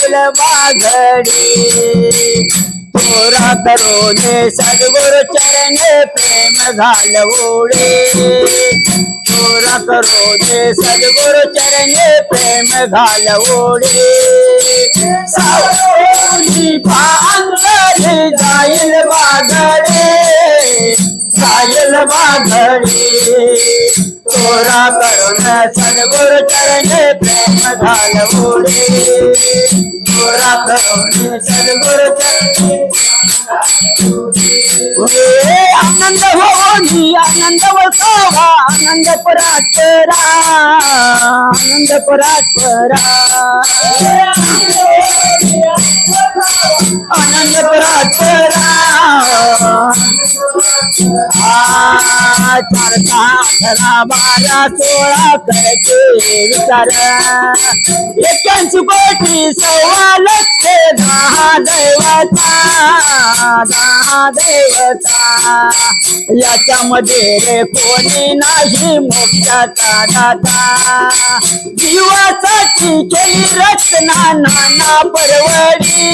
जाईल बाघडी तोरा करोने सद्गुरु चरणे प्रेम घालवोडे तोरा करोने सद्गुरु चरणे प्रेम घालवोडे सावली पांगरी जाईल बाघडी जाईल बाघडी तोरा करुण सद्गुरु चरणे प्रेम घालवोडे तोरा करुण सद्गुरु चरणे आनंद होनी आनंद वसावा आनंद परात्परा आनंद परात्परा आनंद परात्परा चार अठरा 12 16 करते विचार 81 कोटी 1.25 लक्ष 10 दैवता याच्यामध्ये रे कोणी नाही मोक्षाचा दाता जीवासाठी केली रचना नाना परवडी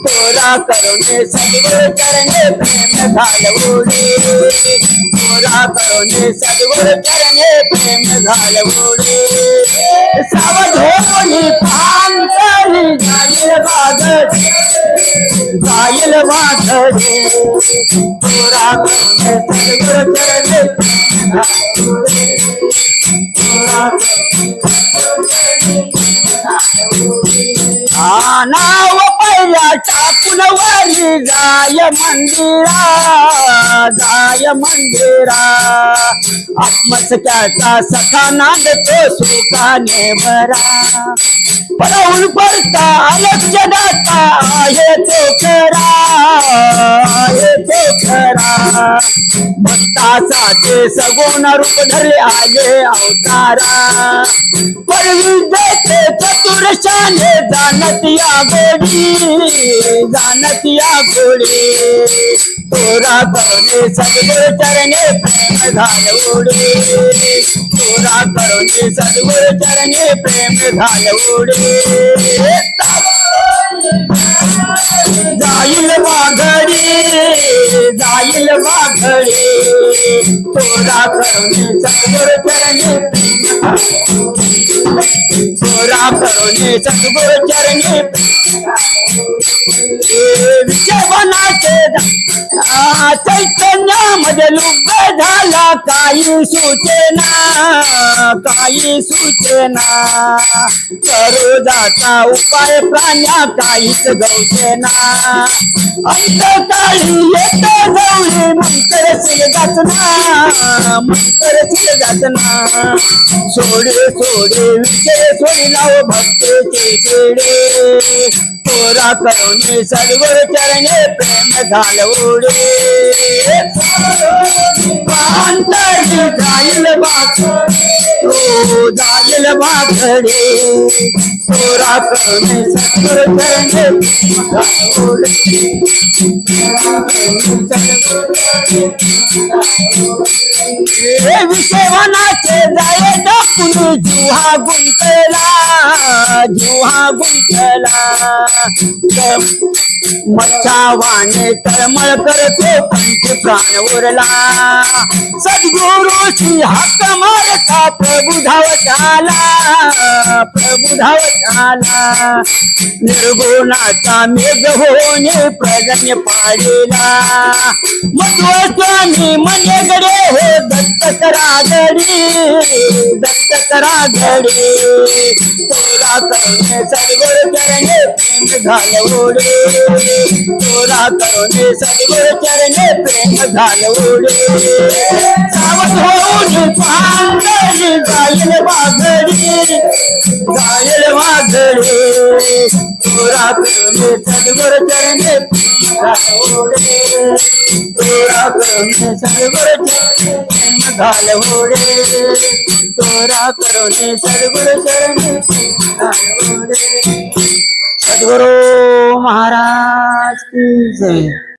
तोरा करुणे सद्गुरु चरणे प्रेम घालवोडे तोरा करुणे सद्गुरु चरणे प्रेम घालवोडे सावध होनी पांगरी जाईल बाघडी जाईल बाघडी तोरा करुणे सद्गुरु चरणे नाव पहिल्या टाकून वरी जाय मंदिरा आत्मसख्याचा सखा नांदतो सुखाने भरा पळवून पडता अलग जगाता आहे तो खरा भक्तासाठी सगुण रूप धरले आले अवतारा परविद्येचे चतुरशाने जाणत या गोडी तोरा करुणे सद्गुरु चरणे प्रेम घालवोडे तोरा करुणे सद्गुरु चरणे प्रेम घालवोडे जाईल बाघडी तोरा करुणे सद्गुरु चरणे तोरा करुणे सद्गुरु चरणे विषवनाचे चैतन्यामध्ये लुब्ध झाला काही सूचना करू जाता उपाय प्राण्या काहीच गवसेना अंतकाळी येत जाऊन मंत्र जातना सोडे विजय सोडी लाव भक्तेचे शेडे तोरा करुणे सद्गुरु चरणे प्रेम घालवोडे जाईल बाघडी तोरा करुणे सद्गुरु चरणे विषवनाचे जाये टाकून जुहा गुंतला मच्छावाने तळमळ करतो पंच प्राण उरला सद्गुरुची हाक मारता प्रभू धावत आला निर्गुणाचा मेघ होणे प्रजन्य पाडेला मध्वस्वामी मनेगडे हो दत्त करागडी तोरा करुणे सद्गुरु चरणे प्रेम घालवोडे तोरा करुणे सद्गुरु चरणे प्रेम घालवोडे सावध होऊन पांगरी जाईल बाघडी तोरा करुणे सद्गुरु चरणे घालवोडे तोरा करुणे सद्गुरु चरणे घालवोडे तोरा करुणे सद्गुरु चरणे घालवोडे। सद्गुरु महाराज की जय।